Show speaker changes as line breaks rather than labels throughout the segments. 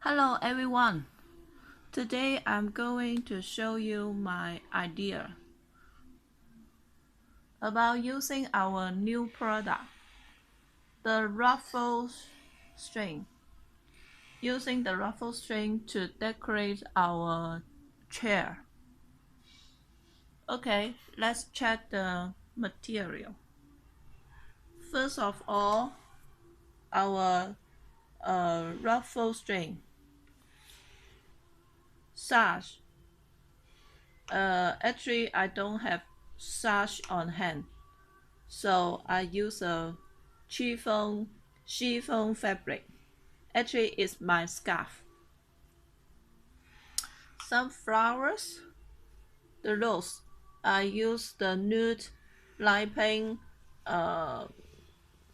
Hello everyone. Today I'm going to show you my idea about using our new product, the Ruffled string. Using the Ruffled string to decorate our chair. Okay, let's check the material. First of all, our Ruffled string. Sash. Actually, I don't have sash on hand, so I use a chiffon fabric. Actually, it's my scarf. Some flowers. The rose. I use the nude light pink,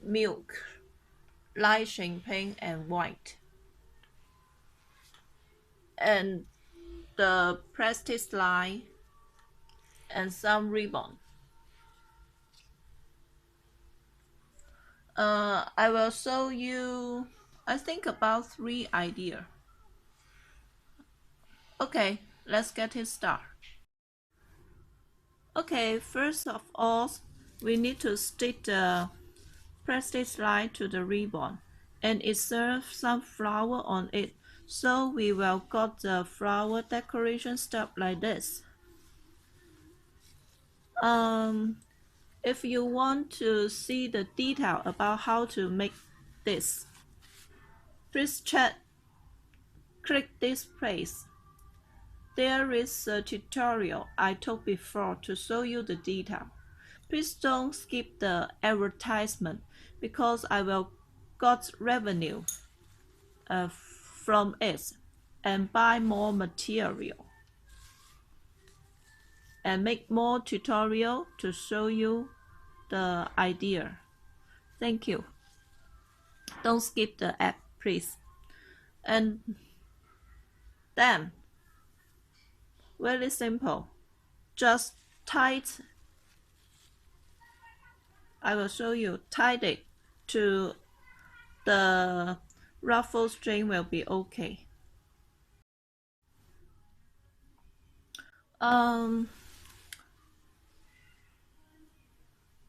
milk, light champagne, and white. And the plastic line and some ribbon. I will show you, I think, about 3 ideas. Okay, let's get it started. Okay, first of all, we need to stick the plastic line to the ribbon, and it serves some flower on it, so we will got the flower decoration stuff like this. If you want to see the detail about how to make this, please click this place. There is a tutorial I took before to show you the detail. Please don't skip the advertisement because I will got revenue from it and buy more material and make more tutorial to show you the idea. Thank you. Don't skip the ad, please. And then, very simple, just tight. I will show you, tie it to the ruffle string will be okay.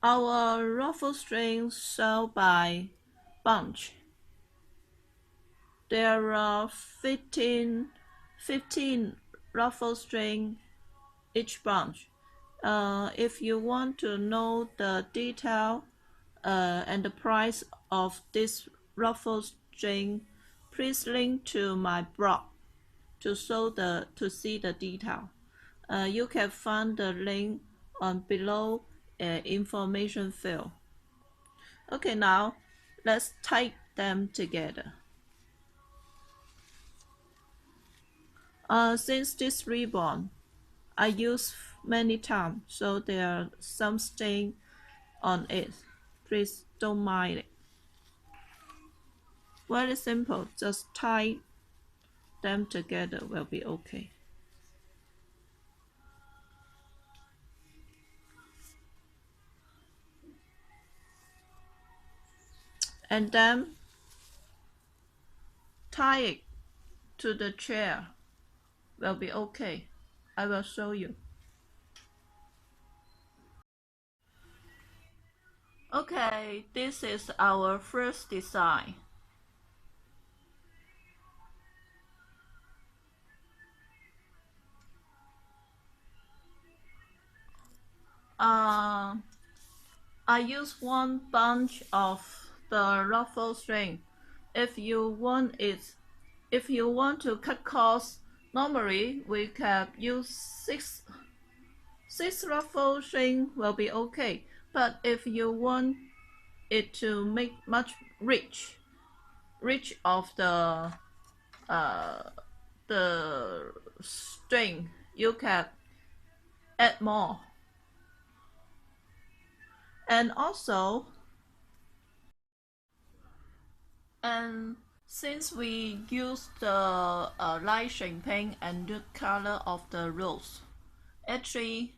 Our ruffle strings sell by bunch. There are 15 ruffle string each bunch. If you want to know the detail and the price of this ruffle string, please link to my blog to see the detail. You can find the link on below information field. Okay, now let's tie them together. Since this ribbon I use many times, so there are some stain on it. Please don't mind it. Very simple, just tie them together will be okay. And then tie it to the chair will be okay. I will show you. Okay, this is our first design. I use one bunch of the ruffle string. If you want to cut costs, normally we can use six ruffle string will be okay. But if you want it to make much rich of the string, you can add more. And also, since we use the light champagne and nude color of the rose, actually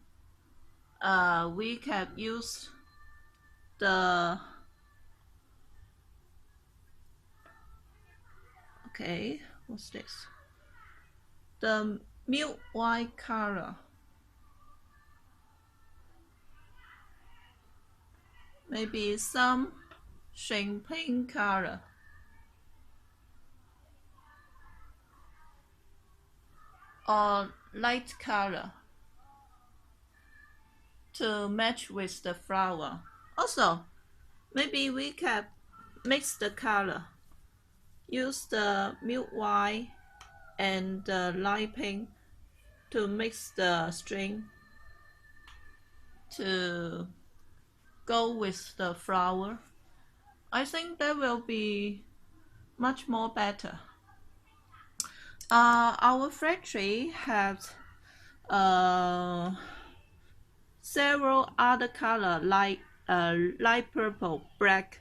we can use the what's this? The milk white color. Maybe some champagne color. Or light color to match with the flower. Also, maybe we can mix the color. Use the milk white and the light pink to mix the string to go with the flower. I think that will be much more better. Our factory has several other color like light purple, black,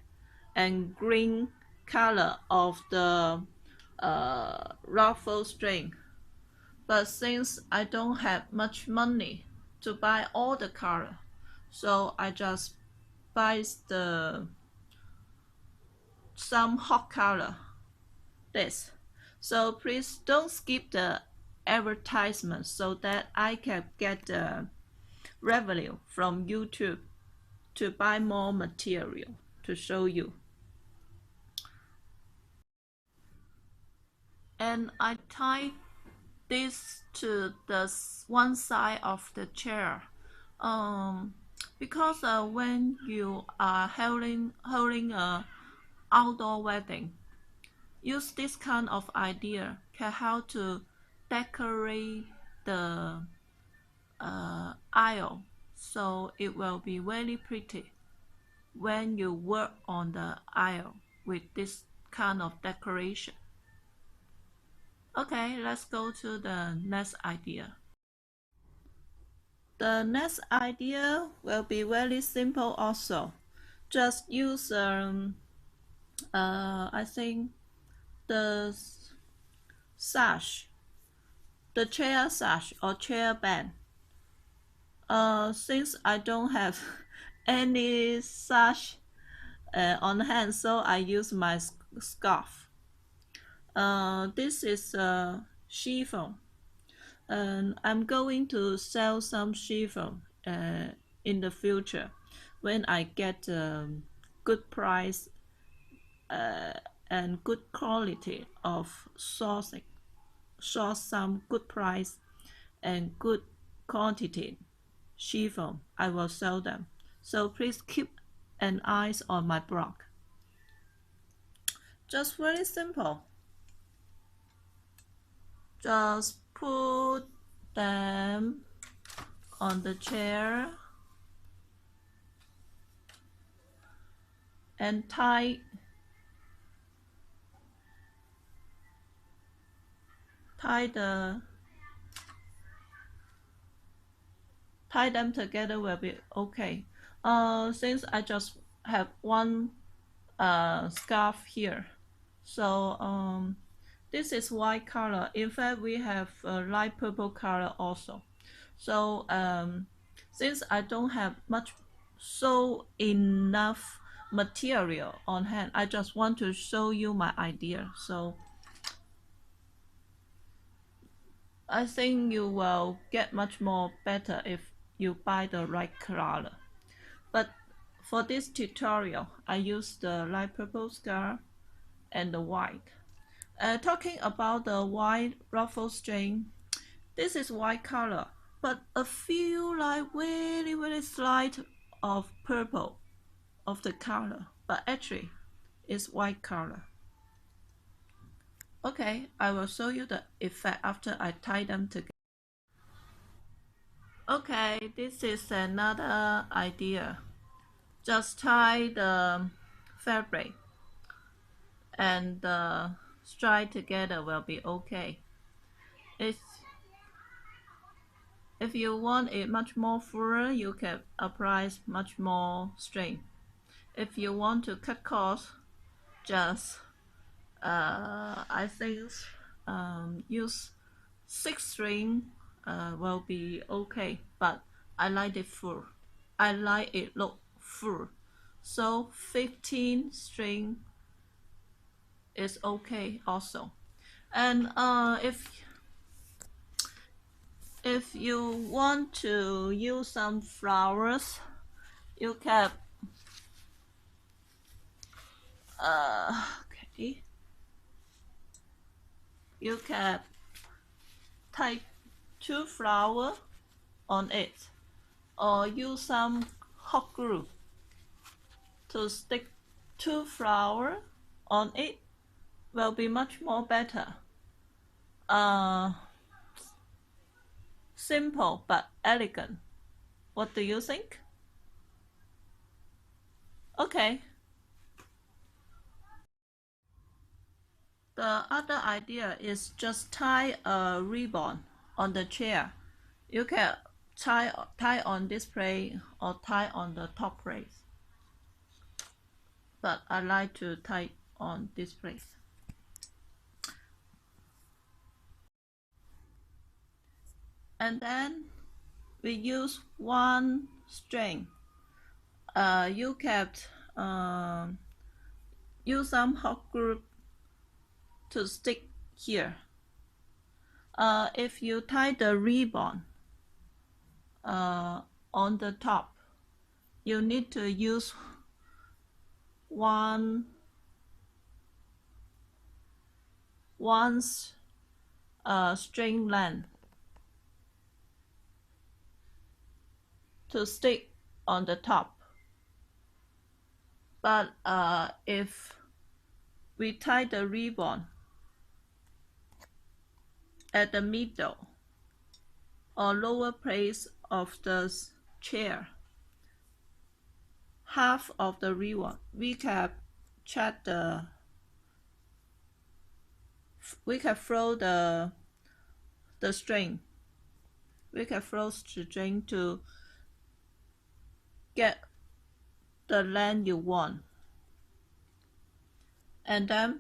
and green color of the ruffled string. But since I don't have much money to buy all the color, so I just buy some hot color, this. So please don't skip the advertisement so that I can get the revenue from YouTube to buy more material to show you. And I tie this to the one side of the chair because when you are holding a outdoor wedding, use this kind of idea can help to decorate the aisle, so it will be very pretty when you work on the aisle with this kind of decoration. Okay, let's go to the next idea. The next idea will be very simple also. Just use I think the sash, the chair sash or chair band. Since I don't have any sash on hand, so I use my scarf. This is chiffon, and I'm going to sell some chiffon in the future when I get good price and good quality of sourcing. Source some good price and good quantity chiffon, I will sell them. So please keep an eye on my blog. Just very simple. Just put them on the chair and tie them together will be okay. Since I just have one scarf here, so this is white color. In fact, we have a light purple color also. So since I don't have enough material on hand, I just want to show you my idea. So I think you will get much more better if you buy the right color. But for this tutorial, I use the light purple scarf and the white. Talking about the white ruffle string, this is white color, but a few like very slight of purple of the color, but actually it's white color. Okay, I will show you the effect after I tie them together. Okay, this is another idea. Just tie the fabric and the stripe together will be okay. If you want it much more fuller, you can apply much more string. If you want to cut cost, just I think use 6 string will be okay, but I like it full. I like it look full, so 15 string is okay also. And if you want to use some flowers, you can okay, you can type 2 flowers on it, or use some hot glue to stick 2 flowers on it. Will be much more better. Simple but elegant. What do you think? Okay. The other idea is just tie a ribbon on the chair. You can tie on this plate or tie on the top plate. But I like to tie on this plate. And then we use one string. You can use some hot glue to stick here. If you tie the ribbon on the top, you need to use one string length to stick on the top. But if we tie the ribbon at the middle or lower place of the chair, half of the ribbon, we can throw the string. We can throw the string to get the length you want, and then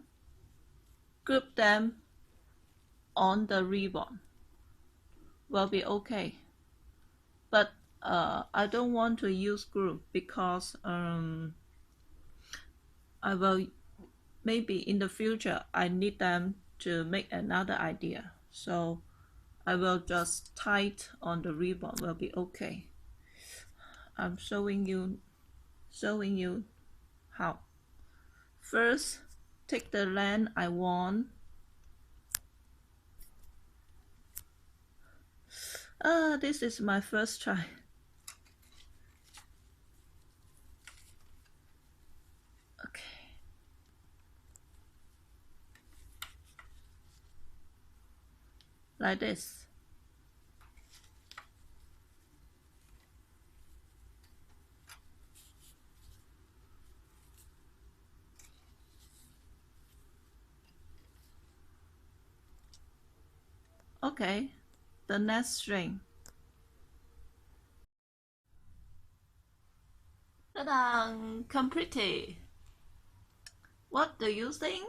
group them on the ribbon. Will be okay. But I don't want to use glue because I will maybe in the future I need them to make another idea. So I will just tie it on the ribbon. Will be okay. I'm showing you how. First, take the length I want. This is my first try. Okay. Like this. Okay, the next string. Ta-da! Completed. What do you think?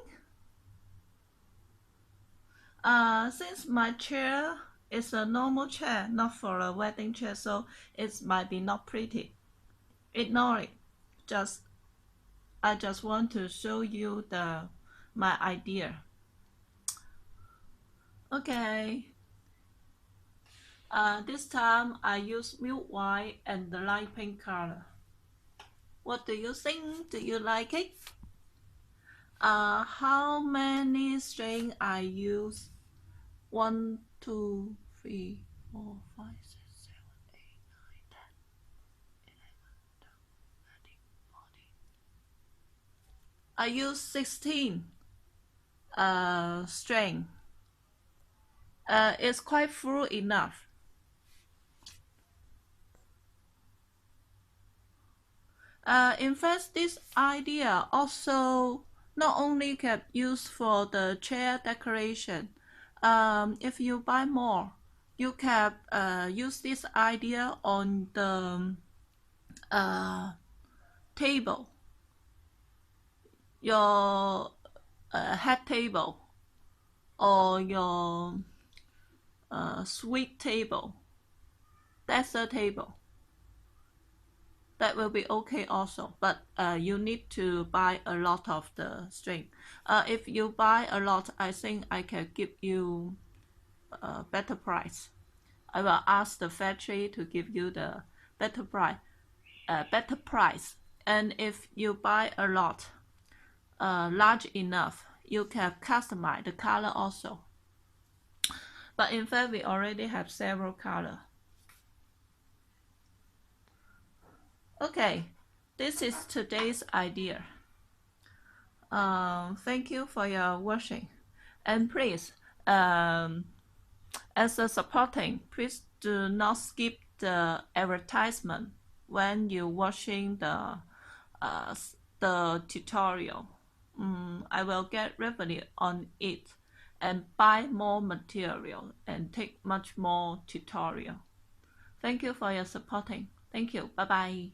Since my chair is a normal chair, not for a wedding chair, so it might be not pretty. Ignore it. I just want to show you my idea. Okay. This time I use milk white and the light pink color. What do you think? Do you like it? How many strings I use? 1, 2, 3, 4, 5, 6, 7, 8, 9, 10, 11, 12, 13, 14. I use 16 string. It's quite full enough. In fact, this idea also not only can use for the chair decoration. If you buy more, you can use this idea on the table, your head table, or your sweet table, dessert table. that will be okay also, but you need to buy a lot of the string. If you buy a lot, I think I can give you a better price. I will ask the factory to give you the better price. And if you buy a lot, large enough, you can customize the color also. But in fact, we already have several colors. Okay, this is today's idea. Thank you for your watching, and please, as a supporting, please do not skip the advertisement when you're watching the tutorial. I will get revenue on it and buy more material and take much more tutorial. Thank you for your supporting. Thank you. Bye bye.